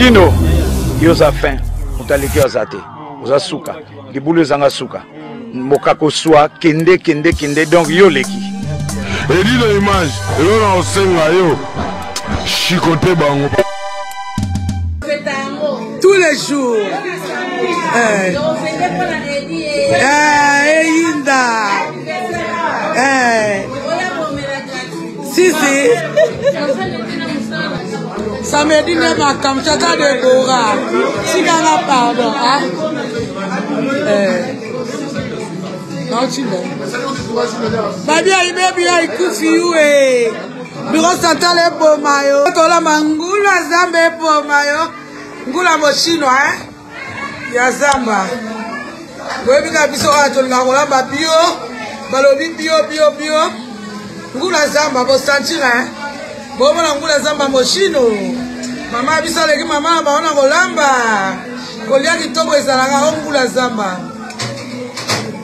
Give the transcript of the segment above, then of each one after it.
Dino, yoza fin, utaliki ozate, oza suka, libulu zanga suka, mokako swa, kende, donc yo leki. Et dis l'image, yo na osenga yo, chicoté bango. Tous les jours. Inda. Si. Samedi ne ma kamchata de Bora. Si gana pardon. Non, tu l'as. Babi a bien écouté you et bureau central est pour mayo. Tola mangula zambe pour mayo. Ngula mochino ya zamba. Wewe kabisa watu la kolamba bio. Balobi bio. Ngula zamba bo santira. Bobo na ngula zamba mochino. Mama bisa leki mama baona kolamba. Kolia kitoko ezalaka ngula zamba.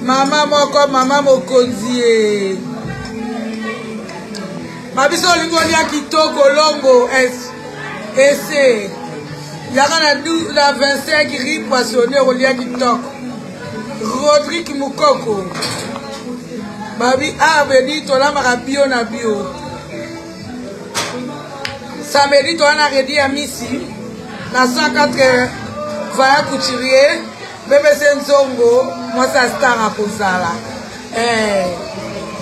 Mama moko mama mokonzie. Mabiso lingolia kitoko longo ese. Yaka na 25 riz poissonné kolia kitoko. Rodrigue Mukoko. Babi abedi tolamba bio na bio. Samedi to ana redi ya misi na 104 vaya couturier bébé Senzongo moi ça star à Kozala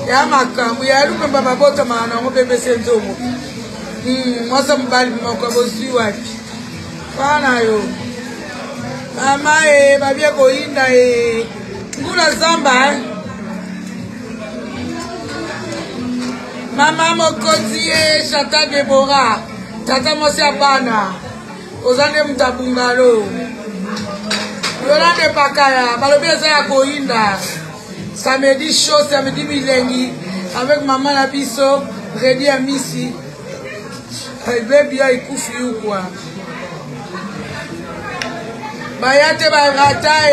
ya makambu ya lupe baba bota mana ngo bébé Senzongo moi ça mbali moko bosi wapi pana yo mama babia ko inda ngula zamba mama mokoti Chata Deborah tata mosi abana ozande mtabungalo Yolande Pakaya, Balobeza ya Koinda. Samedi show, samedi milengi. Avec maman la biso, ready à Missy. Baby ya ikufi yu kwa. Bayate barata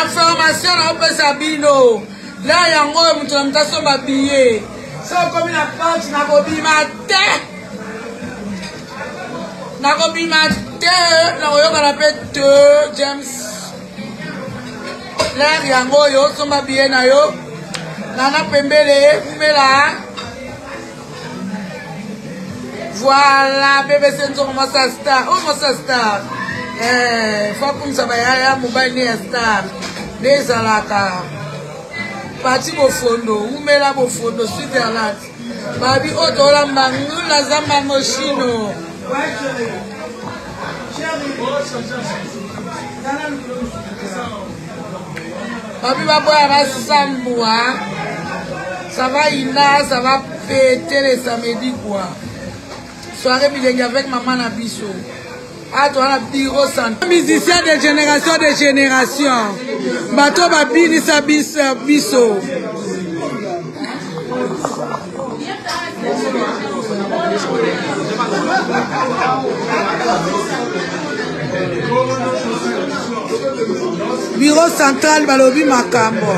information na ope sabino. La yango mtu na mtaso mabiye. So komi na pouch na kobima te. Na kobima na oyoka na pete James l'air yango yo somba bien na yo nana pembele kumela voilà bébé Senzongo masa star faut comme ça va ya mobile ne star les alaka parti bofondo umela bofondo Switzerland babi otola mangula zamba moshino Papi va boire à Samboua. Ça va Ina, ça va péter les samedis quoi. Soirée bilingue avec maman Nabiso. Ah toi la bureau central. Musicien de génération. Bateau babini sa biso. Bureau central balobi makambo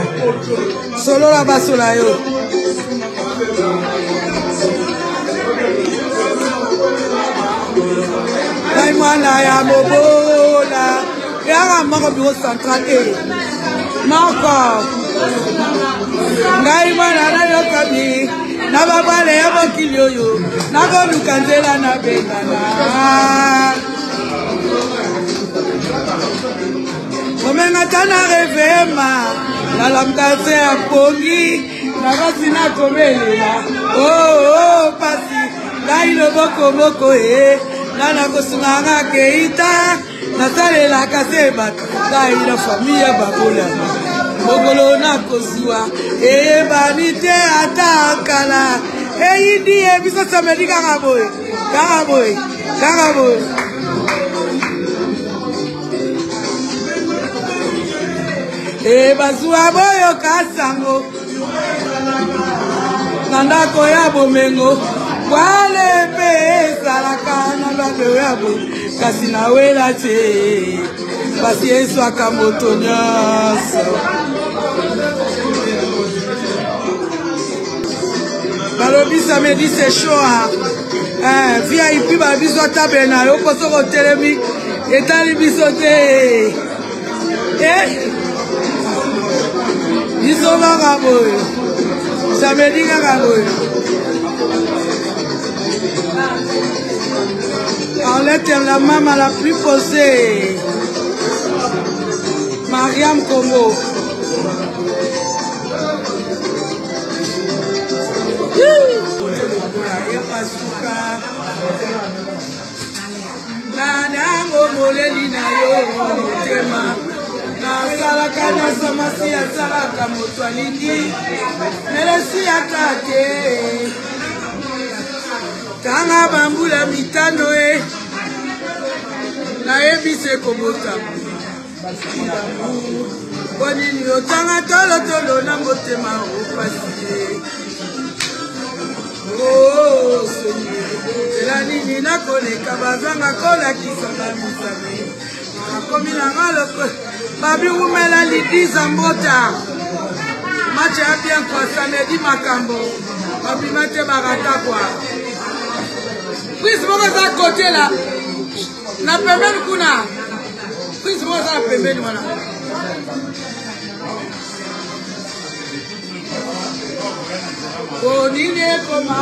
solo la basola yo Ngai mwana ya mobola ya mako bureau central mako Ngai mwana na yo kabi na babale ya bokilio yo na ko lukanzela na bengana Omenga tana revema la lamdase ya pongi na basina komelela oh pasi ngai lo boko nana kosunga keita na salela kaseba ngai na familia babola mogolo na kozua banite atakala indi biso samedi karaboy bazua boyo kasango nandako ya bomengo wale pesa la kana bado yabo kasi na wela che basi Yesu akamoto nyasa balobi samedi c'est chaud VIP ba biso table na yo poso ko telemi etali biso te biso kaka boye samedi kaka boye en lettre la maman la plus posée Mariam Congo Nanango moleli na yo motema nasalaka nasamasi asalaka moto alingi melesi akate tanga bambula mitano nayebise kobotama bonini otanga tolotolo na motema opasi oh Seigneur la nini nakoleka bazanga kolakisa bamisame akomi nanga loko babirumela lidiza mbota match ya bien kwa samedi makambo babima te barata kwa prise moko za kote la na pembeni kuna prise moko za pembeni wana Bonine koma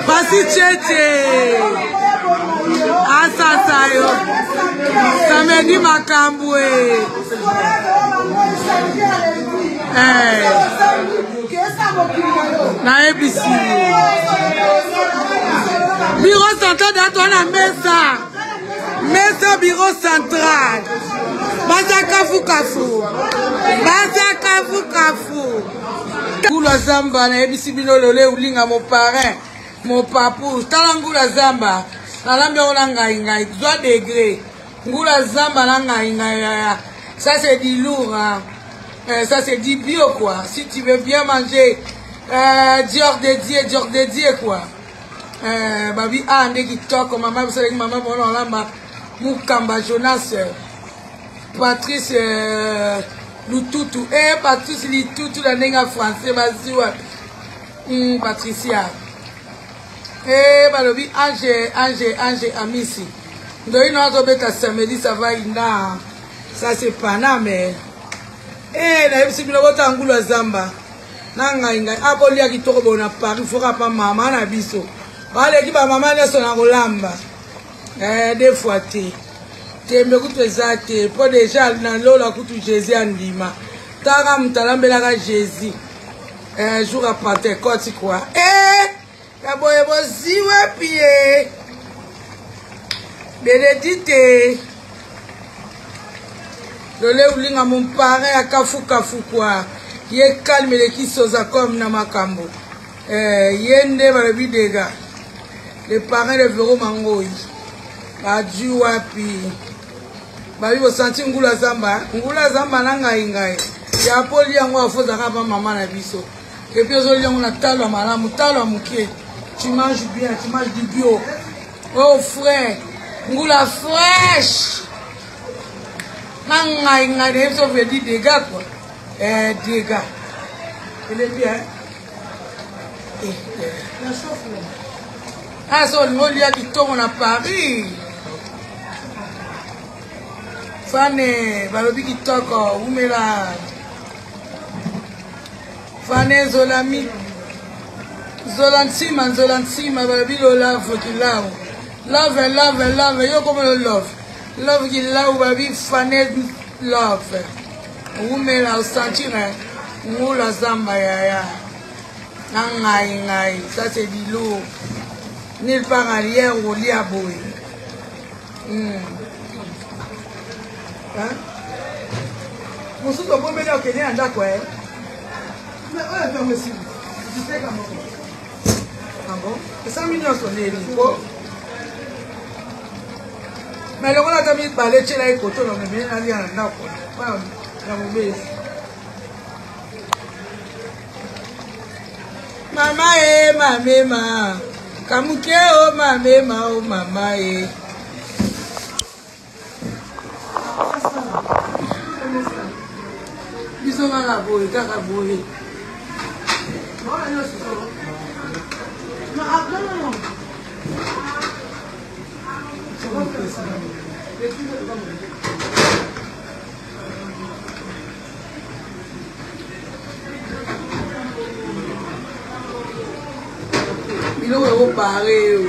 Basi chete asasayo samedi makambwe na ABC bureau central d'Antoine na mesa bureau central Bazakafu Kula Zamba na ABC bino lole ulinga mon parrain mon papou talangula Zamba na lambe olanga ngai 3 degrés ngula Zamba na ngai ça c'est du lourd hein. Ça c'est du bio quoi. Si tu veux bien manger Dior dédié quoi. Babi ande qui toque maman vous savez maman bon là Mukamba Jonas Patrice Lututu Patrice Lututu la nenga français basiwa Patricia balobi Ange Amisi ndoi na to beta samedi ça va ina ça c'est pas mais na yebisi bino botangula Zamba na ngai abolia kitoko bona Paris foka pa mama na biso baleki ba mama leso na kolamba des fois tembe kutu ezate po déjà na lola kutu Jésus andima taka mtalambela ka Jésus jour à Pentecôte quoi Kaboye boziwe pie. Benedite. Dole ulinga mon pare à kafu quoi. Ye calme les qui soza comme na makambo. Yende balabi dega. Les parents de Véro Mangoï. Baju wapi. Babi bo senti ngula zamba. Ngula zamba na ngai. Ya poli yango afoza ka ba maman na biso. Et puis aujourd'hui on a talo malamu talo muke. Tu manges bien, tu manges du bio. Oh frère, ngula fraîche. Ngai ngai ça veut dire dégâts quoi. Dégâts. Il est bien. La chauffe là. Ah ça on lui a dit on a Paris. Fane balobi kitoko umela. Fane zolami. Zolantima balobi lo love qui love. Love yo comme le love. Love qui love babi fane love. Umela osantira ngula zamba ya. Ngai ça c'est du lourd. Nil part arrière au lit à boy. Hein? Mon sou tobo meilleur que rien d'accord. Mais on est aussi. Tu sais comment? Ah bon? Et ça millions sont les niveaux. Mais le rôle a mis balai chez la côté on est bien allé en d'accord. Voilà, la mauvaise. Mama Kamuke oh mama Biso nga boy kaka boy. Il est pareil.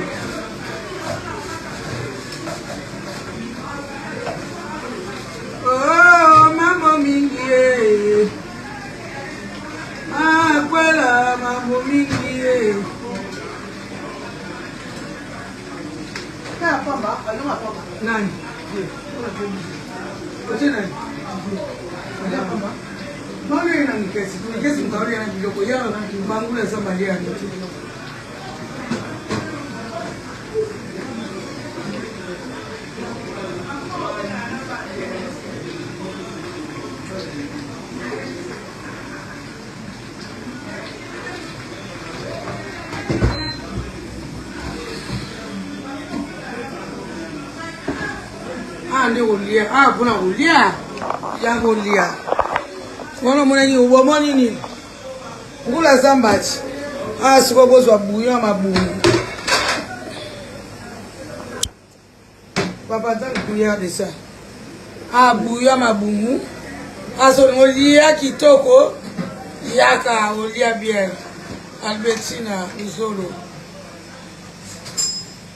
Oh, maman mingi. Ah, voilà, maman mingi. Nani? Mami nani kesi mkauri ana kidogo yao bangula za Malia. Ah, kuna ulia. Ya ulia. Wana mwenye ubomo nini? Ngula zambati. Ah, sikobozwa buyo mabumu. Papa dan kuya de ça. Ah, buyo mabumu. Aso ngolia kitoko. Yaka ulia bien. Albertina Izolo.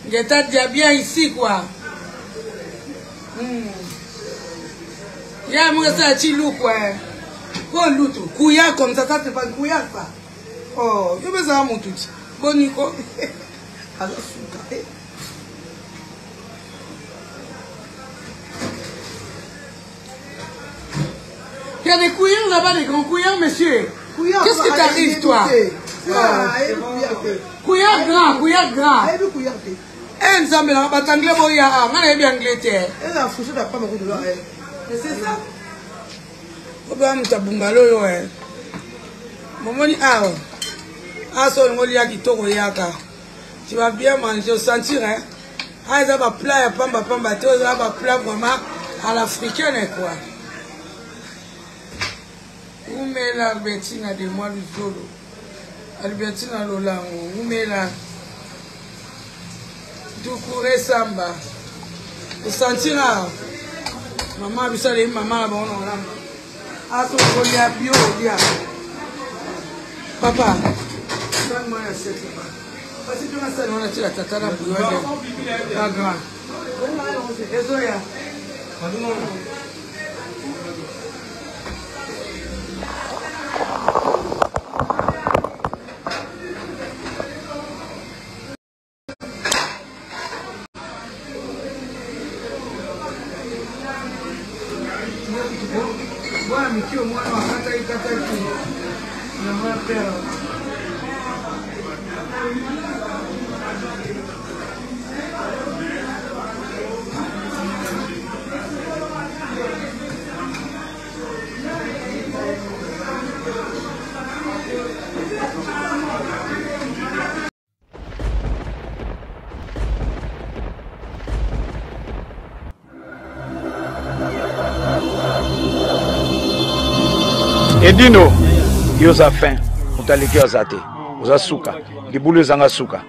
Ngeta dia bien ici quoi. Ya munga sa chilu quoi. Ko lutu. Kuya comme ça c'est pas kuya ça. Oh, je vais ça mon tout. Boniko. Alors souka. Il y a des couillons là-bas, des grands couillons, monsieur. Qu'est-ce qui t'arrive, toi? Couillard grand. Eh, Nzambe, là, on anglais, bon, il y a un bien anglais. Elle a foutu la femme de l'eau. C'est ça. On va me faire bungalow, ouais. Maman dit, ah, son molia qui t'a regardé. Tu vas bien manger, sentir, hein. Ah, ça va plat, pamba, ça va plat vraiment à l'africaine, quoi. Où met l'Albertina de moi du solo? Albertina Lola, où met la Doucouré Samba? Vous sentirez, maman, vous savez, maman, bon, non, là. Ah, ton colia bio, dia. Papa, donne-moi la cette là. Parce que tu m'as dit, on a tiré la tata là pour le pas grand. Ezoya. Bwana mikio mwana wakata ikata ki. Na mwana pera. Edino yoza fin utaliki ozate oza suka libulu ezanga suka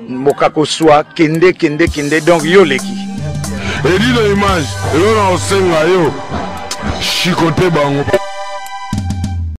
mokako swa kende donc yo leki Edino image elona osenga yo shikote bango